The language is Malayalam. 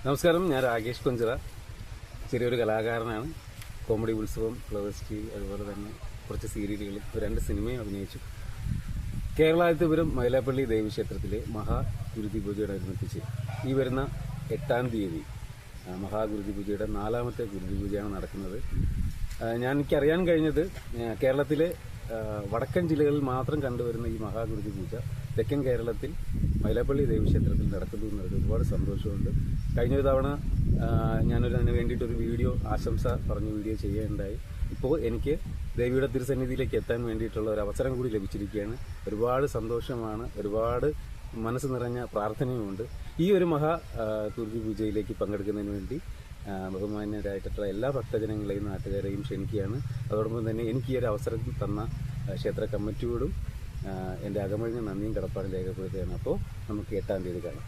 നമസ്കാരം, ഞാൻ രാകേഷ് കൊഞ്ചിറ. ചെറിയൊരു കലാകാരനാണ്. കോമഡി ഉത്സവം, ഫ്ലവേഴ്സ് ടി, അതുപോലെ തന്നെ കുറച്ച് സീരിയലുകളും 2 സിനിമയും അഭിനയിച്ചു. കേരളാതിപുരം മൈലാപ്പള്ളി ദേവീക്ഷേത്രത്തിലെ മഹാഗുരുതി പൂജയോടനുബന്ധിച്ച് ഈ വരുന്ന 8-ാം തീയതി മഹാഗുരുതി പൂജയുടെ 4ാമത്തെ ഗുരുതി പൂജയാണ് നടക്കുന്നത്. എനിക്കറിയാൻ കഴിഞ്ഞത് കേരളത്തിലെ വടക്കൻ ജില്ലകളിൽ മാത്രം കണ്ടുവരുന്ന ഈ മഹാഗുരുതി പൂജ തെക്കൻ കേരളത്തിൽ മൈലാപ്പള്ളി ദേവീക്ഷേത്രത്തിൽ നടക്കുന്നു എന്നത് ഒരുപാട് സന്തോഷമുണ്ട്. കഴിഞ്ഞൊരു തവണ അതിന് വേണ്ടിയിട്ടൊരു വീഡിയോ ആശംസ പറഞ്ഞ വീഡിയോ ചെയ്യുകയുണ്ടായി. ഇപ്പോൾ എനിക്ക് ദേവിയുടെ തിരുസന്നിധിയിലേക്ക് എത്താൻ വേണ്ടിയിട്ടുള്ള ഒരു അവസരം കൂടി ലഭിച്ചിരിക്കുകയാണ്. ഒരുപാട് സന്തോഷമാണ്, ഒരുപാട് മനസ്സ് നിറഞ്ഞ പ്രാർത്ഥനയുമുണ്ട്. ഈ ഒരു ഗുരുതി പൂജയിലേക്ക് പങ്കെടുക്കുന്നതിന് വേണ്ടി ബഹുമാന്യരായിട്ടുള്ള എല്ലാ ഭക്തജനങ്ങളെയും നാട്ടുകാരെയും ക്ഷണിക്കുകയാണ്. അതോടൊപ്പം തന്നെ എനിക്ക് ഈ ഒരു അവസരം തന്ന ക്ഷേത്ര കമ്മിറ്റിയോടും എൻ്റെ അകമഴിഞ്ഞ നന്ദിയും കടപ്പാടും രേഖപ്പെടുത്തുകയാണ്. അപ്പോൾ നമുക്ക് 8-ാം തീയതി കാണാം.